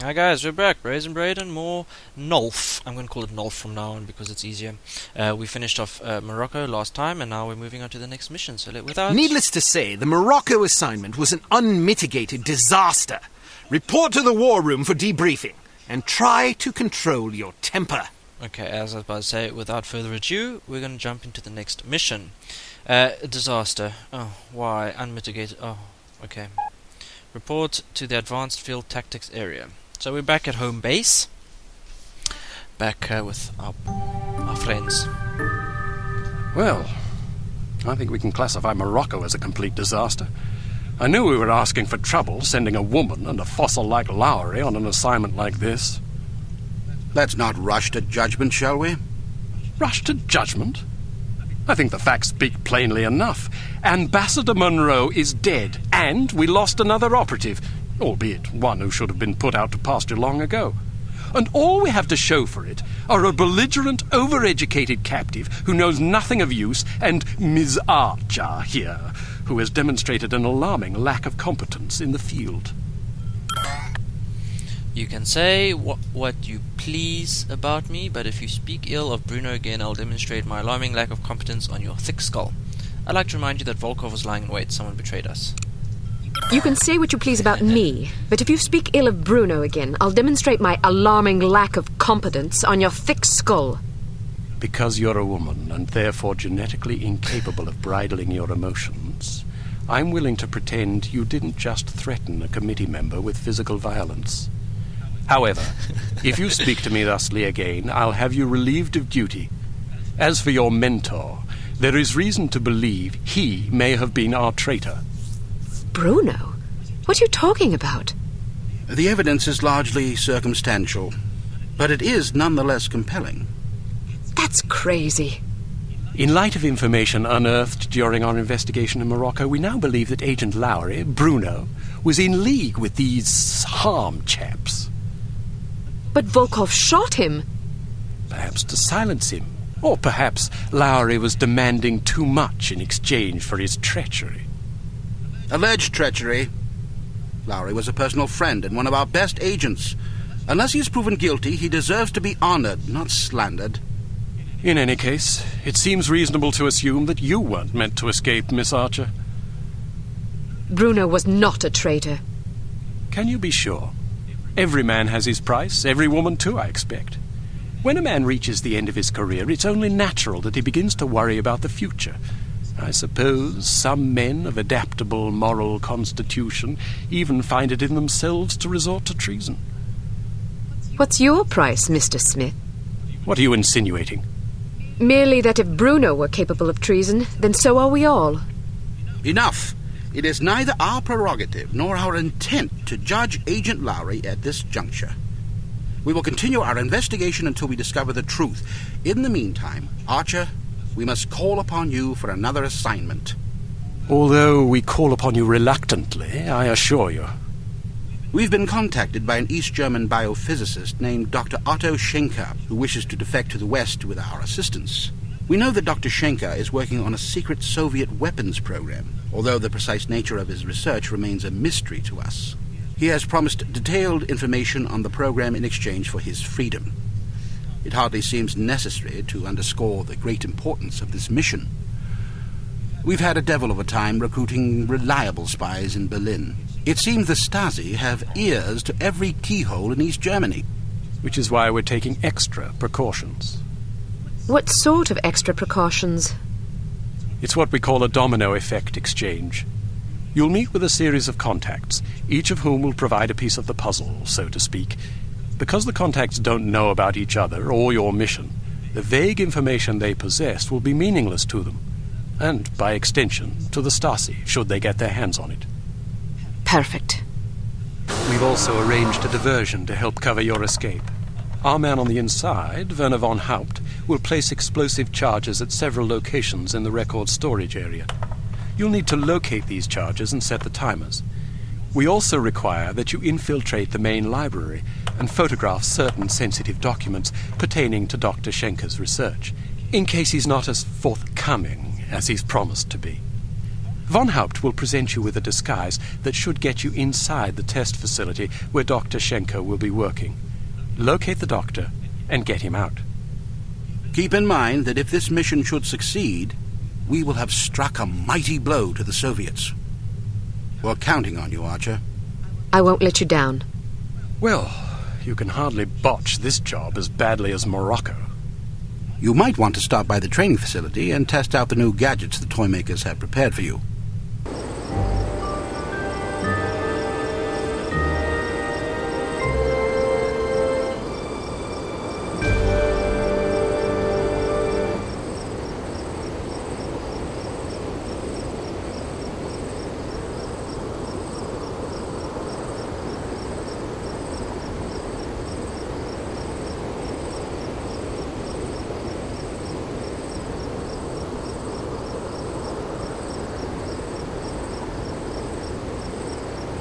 Hi guys, we're back. Brazen Braid and more Nolf. I'm going to call it Nolf from now on because it's easier. We finished off Morocco last time, and now we're moving on to the next mission. So without... Needless to say, the Morocco assignment was an unmitigated disaster. Report to the war room for debriefing, and try to control your temper. Okay, as I was about to say, without further ado, we're going to jump into the next mission. Disaster. Oh, why? Unmitigated. Oh, okay. Report to the Advanced Field Tactics area. So we're back at home base. Back with our friends. Well, I think we can classify Morocco as a complete disaster. I knew we were asking for trouble, sending a woman and a fossil like Lowry on an assignment like this. Let's not rush to judgment, shall we? Rush to judgment? I think the facts speak plainly enough. Ambassador Monroe is dead, and we lost another operative, albeit one who should have been put out to pasture long ago. And all we have to show for it are a belligerent, overeducated captive who knows nothing of use, and Ms. Archer here, who has demonstrated an alarming lack of competence in the field. You can say what you please about me, but if you speak ill of Bruno again, I'll demonstrate my alarming lack of competence on your thick skull. I'd like to remind you that Volkov was lying in wait. Someone betrayed us. You can say what you please about me, but if you speak ill of Bruno again, I'll demonstrate my alarming lack of competence on your thick skull. Because you're a woman, and therefore genetically incapable of bridling your emotions, I'm willing to pretend you didn't just threaten a committee member with physical violence. However, if you speak to me thusly again, I'll have you relieved of duty. As for your mentor, there is reason to believe he may have been our traitor. Bruno? What are you talking about? The evidence is largely circumstantial, but it is nonetheless compelling. That's crazy. In light of information unearthed during our investigation in Morocco, we now believe that Agent Lowry, Bruno, was in league with these harm chaps. But Volkov shot him. Perhaps to silence him. Or perhaps Lowry was demanding too much in exchange for his treachery. Alleged treachery. Lowry was a personal friend and one of our best agents. Unless he is proven guilty, he deserves to be honored, not slandered. In any case, it seems reasonable to assume that you weren't meant to escape, Miss Archer. Bruno was not a traitor. Can you be sure? Every man has his price, every woman too, I expect. When a man reaches the end of his career, it's only natural that he begins to worry about the future. I suppose some men of adaptable moral constitution even find it in themselves to resort to treason. What's your price, Mr. Smith? What are you insinuating? Merely that if Bruno were capable of treason, then so are we all. Enough! It is neither our prerogative nor our intent to judge Agent Lowry at this juncture. We will continue our investigation until we discover the truth. In the meantime, Archer, we must call upon you for another assignment. Although we call upon you reluctantly, I assure you. We've been contacted by an East German biophysicist named Dr. Otto Schenker, who wishes to defect to the West with our assistance. We know that Dr. Schenker is working on a secret Soviet weapons program, although the precise nature of his research remains a mystery to us. He has promised detailed information on the program in exchange for his freedom. It hardly seems necessary to underscore the great importance of this mission. We've had a devil of a time recruiting reliable spies in Berlin. It seems the Stasi have ears to every keyhole in East Germany. Which is why we're taking extra precautions. What sort of extra precautions? It's what we call a domino effect exchange. You'll meet with a series of contacts, each of whom will provide a piece of the puzzle, so to speak. Because the contacts don't know about each other or your mission, the vague information they possess will be meaningless to them, and, by extension, to the Stasi, should they get their hands on it. Perfect. We've also arranged a diversion to help cover your escape. Our man on the inside, Werner von Haupt, will place explosive charges at several locations in the record storage area. You'll need to locate these charges and set the timers. We also require that you infiltrate the main library and photograph certain sensitive documents pertaining to Dr. Schenker's research, in case he's not as forthcoming as he's promised to be. Von Haupt will present you with a disguise that should get you inside the test facility where Dr. Schenker will be working. Locate the doctor and get him out. Keep in mind that if this mission should succeed, we will have struck a mighty blow to the Soviets. We're counting on you, Archer. I won't let you down. Well, you can hardly botch this job as badly as Morocco. You might want to stop by the training facility and test out the new gadgets the toy makers have prepared for you.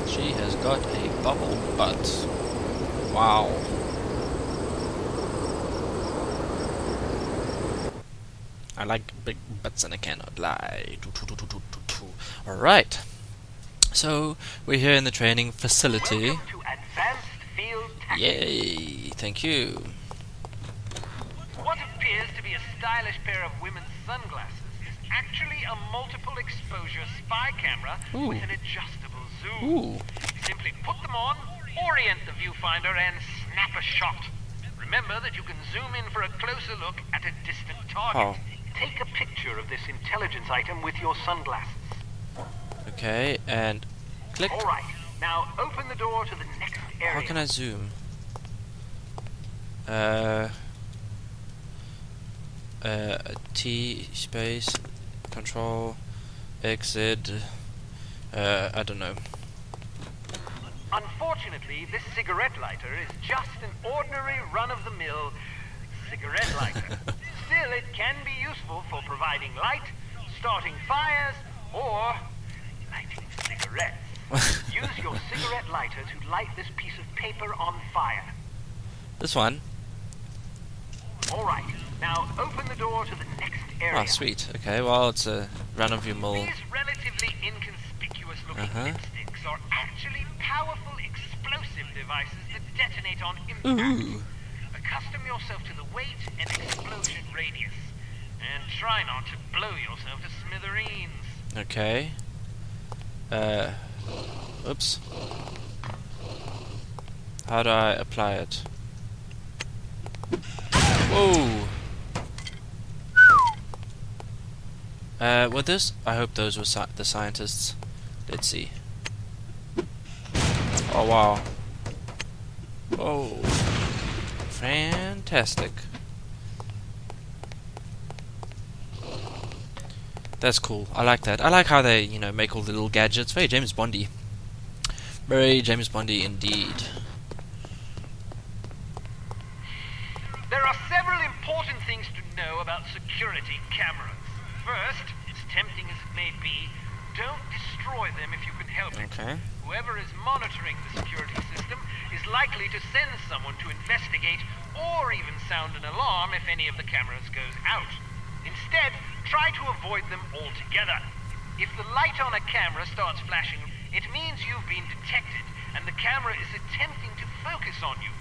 She has got a bubble butt. Wow. I like big butts and I cannot lie. Alright. So, we're here in the training facility. Welcome to Advanced Field Tactics. Yay, thank you. What appears to be a stylish pair of women's sunglasses is actually a multiple exposure spy camera Ooh. with an adjustable zoom. Ooh. Simply put them on, orient the viewfinder, and snap a shot. Remember that you can zoom in for a closer look at a distant target. Oh. Take a picture of this intelligence item with your sunglasses. Okay, and click. Alright, now open the door to the next area. How can I zoom? T space control exit. I don't know. Unfortunately, this cigarette lighter is just an ordinary run-of-the-mill cigarette lighter. Still, it can be useful for providing light, starting fires, or lighting cigarettes. Use your cigarette lighter to light this piece of paper on fire. This one. Alright, now open the door to the next area. Oh, sweet. Okay, well, it's a run-of-your-mill. These relatively inconspicuous-looking Uh-huh. dipsticks are actually powerful explosive devices that detonate on impact. Ooh. Accustom yourself to the weight and explosion radius, and try not to blow yourself to smithereens. Okay. Oops. How do I apply it? Whoa! Were this? I hope those were the scientists. Let's see. Oh wow. Oh. Fantastic. That's cool. I like that. I like how they, you know, make all the little gadgets. Very James Bondy. Very James Bondy indeed. There are several important things to know about security cameras. First, as tempting as it may be, don't destroy them if you can help it. Okay. Whoever is monitoring the security system is likely to send someone to investigate or even sound an alarm if any of the cameras goes out. Instead, try to avoid them altogether. If the light on a camera starts flashing, it means you've been detected and the camera is attempting to focus on you.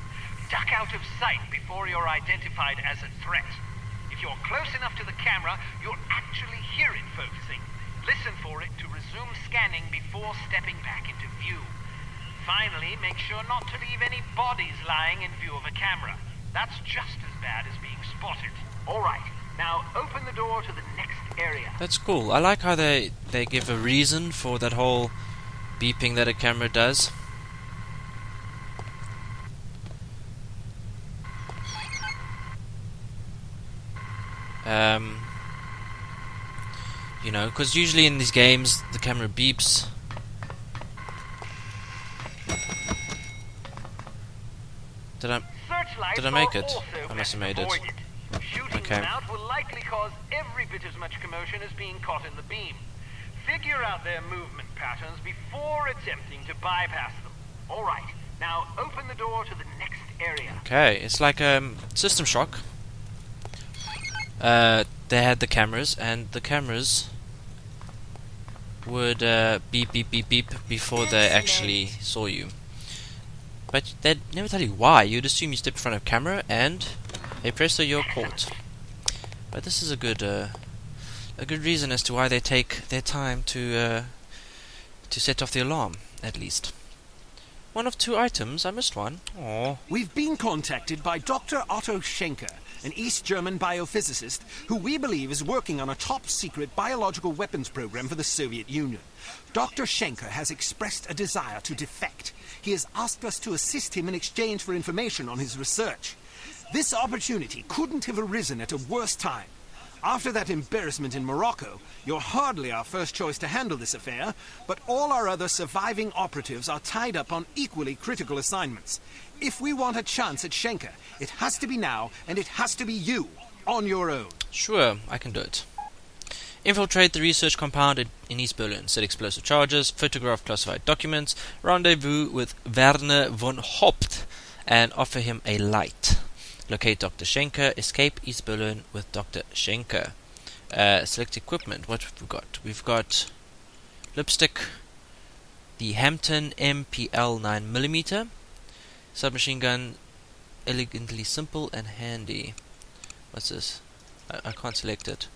Duck out of sight before you're identified as a threat. If you're close enough to the camera, you'll actually hear it focusing. Listen for it to resume scanning before stepping back into view. Finally, make sure not to leave any bodies lying in view of a camera. That's just as bad as being spotted. Alright, now open the door to the next area. That's cool. I like how they give a reason for that whole beeping that a camera does. You know, because usually in these games the camera beeps. Did I make it? I must have made it. Shooting Okay. them out will likely cause every bit as much commotion as being caught in the beam. Figure out their movement patterns before attempting to bypass them. Alright, now open the door to the next area. Okay, it's like System Shock. They had the cameras, and the cameras would beep beep beep beep before they actually saw you. But they'd never tell you why. You'd assume you step in front of camera and, hey presto, you're caught. But this is a good reason as to why they take their time to set off the alarm, at least. One of 2 items. I missed one. Aww. We've been contacted by Dr. Otto Schenker, an East German biophysicist who we believe is working on a top-secret biological weapons program for the Soviet Union. Dr. Schenker has expressed a desire to defect. He has asked us to assist him in exchange for information on his research. This opportunity couldn't have arisen at a worse time. After that embarrassment in Morocco, you're hardly our first choice to handle this affair, but all our other surviving operatives are tied up on equally critical assignments. If we want a chance at Schenker, it has to be now, and it has to be you, on your own. Sure, I can do it. Infiltrate the research compound in East Berlin, set explosive charges, photograph classified documents, rendezvous with Werner von Haupt, and offer him a light. Locate Dr. Schenker, escape East Berlin with Dr. Schenker. Select equipment. What have we got? We've got lipstick, the Hampton MPL 9mm, submachine gun, elegantly simple and handy. What's this? I can't select it.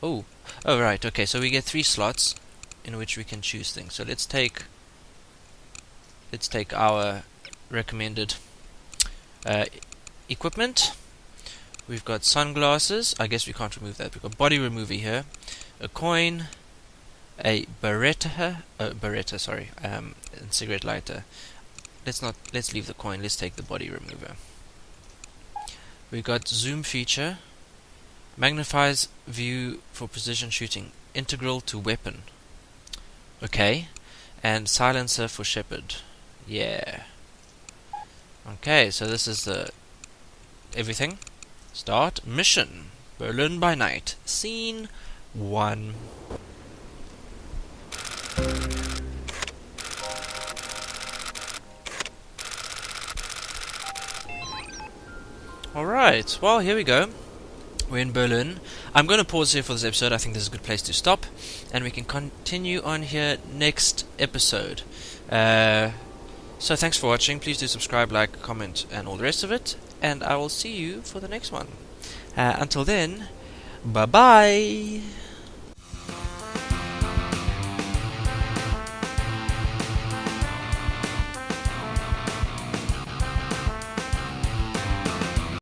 Oh, right, okay, so we get 3 slots in which we can choose things. So let's take our recommended equipment. We've got sunglasses. I guess we can't remove that. We've got body remover here, a coin, a Beretta, and cigarette lighter. Let's leave the coin. Let's take the body remover. We've got zoom feature, magnifies view for precision shooting, integral to weapon. Okay, and silencer for Shepherd. Yeah. Okay, so this is the everything. Start mission. Berlin by night. Scene 1. Alright, well here we go. We're in Berlin. I'm going to pause here for this episode. I think this is a good place to stop, and we can continue on here next episode. So thanks for watching. Please do subscribe, like, comment, and all the rest of it. And I will see you for the next one. Until then, bye-bye.